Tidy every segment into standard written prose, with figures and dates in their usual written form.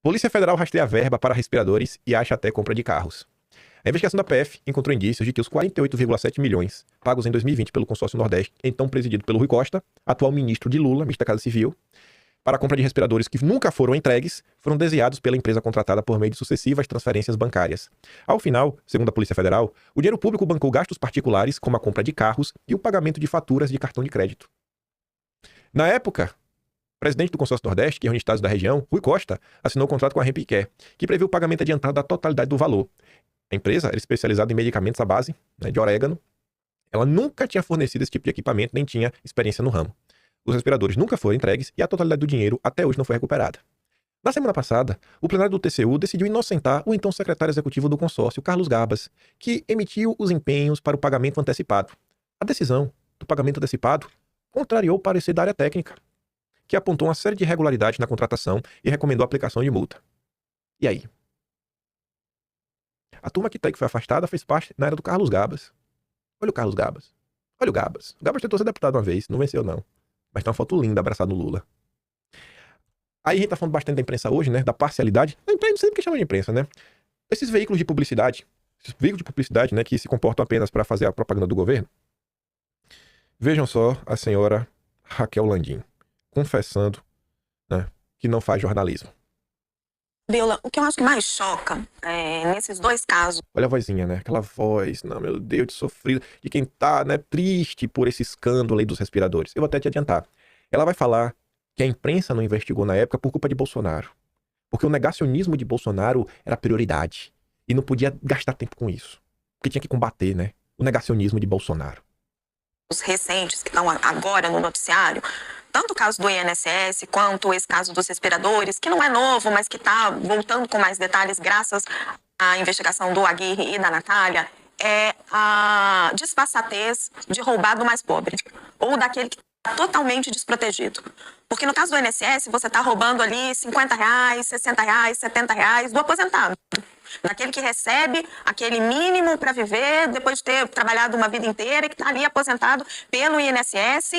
Polícia Federal rastreia verba para respiradores e acha até compra de carros. A investigação da PF encontrou indícios de que os 48,7 milhões pagos em 2020 pelo consórcio Nordeste, então presidido pelo Rui Costa, atual ministro de Lula, ministro da Casa Civil, para a compra de respiradores que nunca foram entregues, foram desviados pela empresa contratada por meio de sucessivas transferências bancárias. Ao final, segundo a Polícia Federal, o dinheiro público bancou gastos particulares, como a compra de carros e o pagamento de faturas de cartão de crédito. Na época, o presidente do consórcio Nordeste, que reúne estados da região, Rui Costa, assinou o contrato com a Rempicare, que previu o pagamento adiantado da totalidade do valor. A empresa era especializada em medicamentos à base, de orégano. Ela nunca tinha fornecido esse tipo de equipamento, nem tinha experiência no ramo. Os respiradores nunca foram entregues e a totalidade do dinheiro até hoje não foi recuperada. Na semana passada, o plenário do TCU decidiu inocentar o então secretário executivo do consórcio, Carlos Garbas, que emitiu os empenhos para o pagamento antecipado. A decisão do pagamento antecipado contrariou o parecer da área técnica, que apontou uma série de irregularidades na contratação e recomendou a aplicação de multa. E aí? A turma que foi afastada fez parte na era do Carlos Garbas. Olha o Carlos Garbas. Olha o Garbas. O Garbas tentou ser deputado uma vez, não venceu não. Mas tem uma foto linda abraçado no Lula. Aí a gente tá falando bastante da imprensa hoje, né? Da parcialidade. A imprensa, não sei o que chama de imprensa, né? Esses veículos de publicidade, né? Que se comportam apenas para fazer a propaganda do governo. Vejam só a senhora Raquel Landim confessando, né, que não faz jornalismo. Bela, o que eu acho que mais choca nesses dois casos... Olha a vozinha, né? Aquela voz, não, meu Deus, de sofrido, de quem tá, né, triste por esse escândalo aí dos respiradores. Eu vou até te adiantar. Ela vai falar que a imprensa não investigou na época por culpa de Bolsonaro. Porque o negacionismo de Bolsonaro era prioridade. E não podia gastar tempo com isso. Porque tinha que combater, né, o negacionismo de Bolsonaro. Os recentes que estão agora no noticiário... Tanto o caso do INSS, quanto esse caso dos respiradores, que não é novo, mas que está voltando com mais detalhes graças à investigação do Aguirre e da Natália, é a disfarçatez de roubar do mais pobre, ou daquele que está totalmente desprotegido. Porque no caso do INSS, você está roubando ali R$50, R$60, R$70 do aposentado. Daquele que recebe aquele mínimo para viver depois de ter trabalhado uma vida inteira e que está ali aposentado pelo INSS,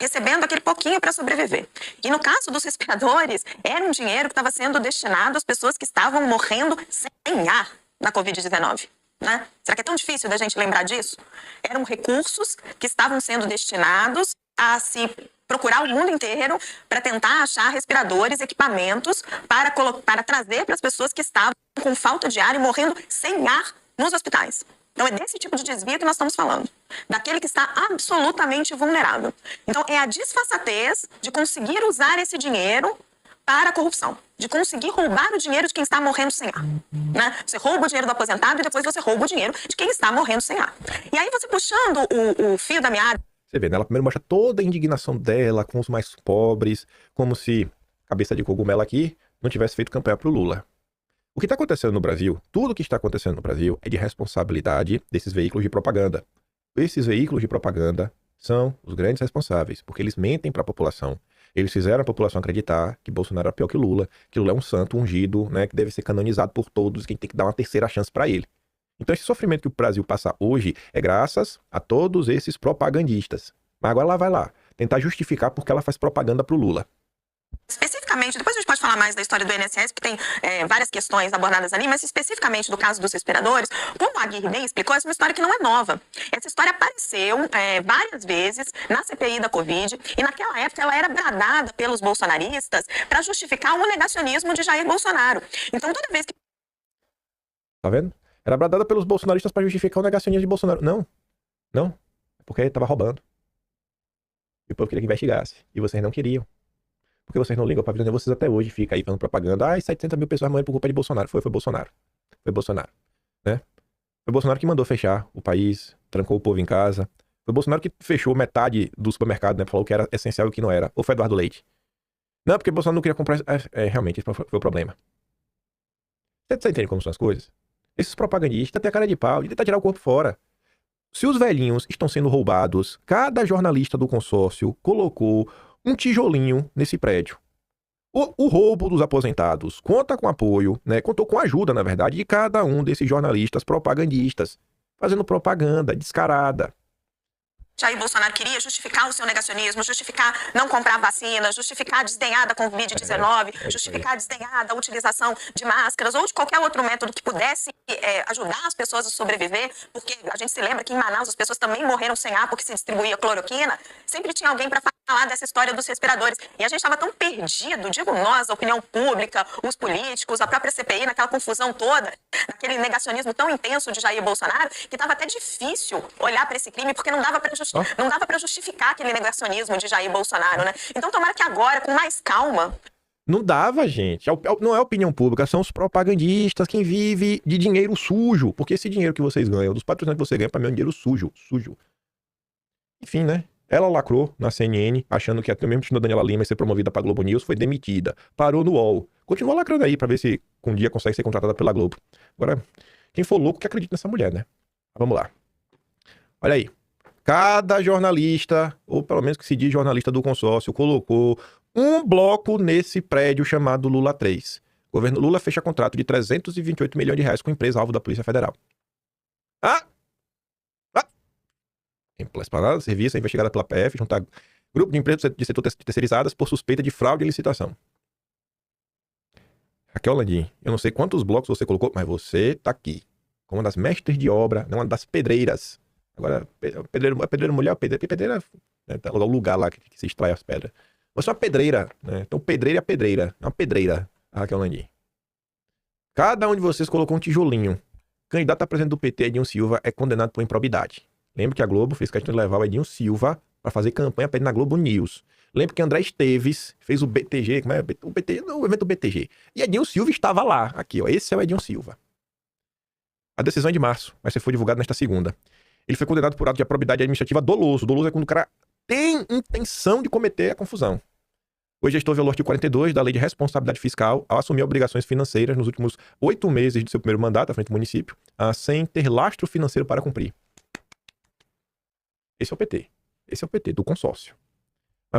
recebendo aquele pouquinho para sobreviver. E no caso dos respiradores, era um dinheiro que estava sendo destinado às pessoas que estavam morrendo sem ar na Covid-19. Né? Será que é tão difícil da gente lembrar disso? Eram recursos que estavam sendo destinados a se procurar o mundo inteiro para tentar achar respiradores, equipamentos para trazer para as pessoas que estavam com falta de ar e morrendo sem ar nos hospitais. Então é desse tipo de desvio que nós estamos falando. Daquele que está absolutamente vulnerável. Então é a disfarçatez de conseguir usar esse dinheiro para a corrupção. De conseguir roubar o dinheiro de quem está morrendo sem ar. Né? Você rouba o dinheiro do aposentado e depois você rouba o dinheiro de quem está morrendo sem ar. E aí você puxando o fio da meada. Você vê, né? Ela primeiro mostra toda a indignação dela com os mais pobres, como se cabeça de cogumelo aqui não tivesse feito campanha pro Lula. O que está acontecendo no Brasil, tudo que está acontecendo no Brasil é de responsabilidade desses veículos de propaganda. Esses veículos de propaganda são os grandes responsáveis, porque eles mentem para a população. Eles fizeram a população acreditar que Bolsonaro é pior que Lula é um santo ungido, né, que deve ser canonizado por todos, que tem que dar uma terceira chance para ele. Então esse sofrimento que o Brasil passa hoje é graças a todos esses propagandistas. Mas agora ela vai lá, tentar justificar porque ela faz propaganda pro Lula. Especificamente, depois a gente pode falar mais da história do INSS, porque tem várias questões abordadas ali, mas especificamente do caso dos respiradores, como a Aguirre bem explicou, essa é uma história que não é nova. Essa história apareceu várias vezes na CPI da Covid, e naquela época ela era bradada pelos bolsonaristas para justificar o negacionismo de Jair Bolsonaro. Então toda vez que... Tá vendo? Era bradada pelos bolsonaristas para justificar o negacionismo de Bolsonaro. Não. É porque ele tava roubando. E o povo queria que investigasse. E vocês não queriam. Porque vocês não ligam pra vida de vocês até hoje. Fica aí fazendo propaganda. 700 mil pessoas morrendo por culpa de Bolsonaro. Foi Bolsonaro. Foi Bolsonaro. Né? Foi Bolsonaro que mandou fechar o país. Trancou o povo em casa. Foi Bolsonaro que fechou metade do supermercado, né? Falou que era essencial e o que não era. Ou foi Eduardo Leite? Não, porque Bolsonaro não queria comprar... realmente, esse foi o problema. Você entende como são as coisas? Esses propagandistas têm a cara de pau de tentar tirar o corpo fora. Se os velhinhos estão sendo roubados, cada jornalista do consórcio colocou um tijolinho nesse prédio. O roubo dos aposentados conta com apoio, né? Contou com ajuda, na verdade, de cada um desses jornalistas propagandistas, fazendo propaganda descarada. Jair Bolsonaro queria justificar o seu negacionismo, justificar não comprar vacina, justificar desdenhar da Covid-19, justificar desdenhar da utilização de máscaras ou de qualquer outro método que pudesse ajudar as pessoas a sobreviver, porque a gente se lembra que em Manaus as pessoas também morreram sem ar porque se distribuía cloroquina. Sempre tinha alguém para falar dessa história dos respiradores. E a gente estava tão perdido, digo nós, a opinião pública, os políticos, a própria CPI, naquela confusão toda, naquele negacionismo tão intenso de Jair Bolsonaro, que estava até difícil olhar para esse crime, porque não dava para justificar aquele negacionismo de Jair Bolsonaro, né? Então, tomara que agora, com mais calma... Não dava, gente. Não é opinião pública, são os propagandistas, quem vive de dinheiro sujo. Porque esse dinheiro que vocês ganham, dos patrocinadores que você ganha, pra mim é um dinheiro sujo. Enfim, né? Ela lacrou na CNN, achando que até mesmo a Daniela Lima ia ser promovida pra Globo News, foi demitida. Parou no UOL. Continua lacrando aí pra ver se um dia consegue ser contratada pela Globo. Agora, quem for louco que acredita nessa mulher, né? Vamos lá. Olha aí. Cada jornalista, ou pelo menos que se diz jornalista do consórcio, colocou um bloco nesse prédio chamado Lula 3. O governo Lula fecha contrato de 328 milhões de reais com a empresa alvo da Polícia Federal. Esplanada Serviço é investigada pela PF, junto a grupo de empresas de setor terceirizadas por suspeita de fraude e licitação. Raquel Landim, eu não sei quantos blocos você colocou, mas você tá aqui. Como uma das mestres de obra, uma das pedreiras. Agora, pedreiro mulher, pedreira é o lugar lá que se extrai as pedras. Você é uma pedreira, né? Então, pedreira é pedreira. É uma pedreira, a Raquel Landim. Cada um de vocês colocou um tijolinho. Candidato a presidente do PT, Edinho Silva, é condenado por improbidade. Lembra que a Globo fez questão de levar o Edinho Silva para fazer campanha para ele na Globo News. Lembra que André Esteves fez o BTG, como é? O BTG, não, o evento do BTG. E Edinho Silva estava lá. Aqui, ó. Esse é o Edinho Silva. A decisão é de março, mas foi divulgada nesta segunda. Ele foi condenado por ato de improbidade administrativa doloso. Doloso é quando o cara tem intenção de cometer a confusão. O gestor violou o artigo 42 da Lei de Responsabilidade Fiscal ao assumir obrigações financeiras nos últimos 8 meses de seu primeiro mandato à frente do município, sem ter lastro financeiro para cumprir. Esse é o PT. Esse é o PT, do consórcio.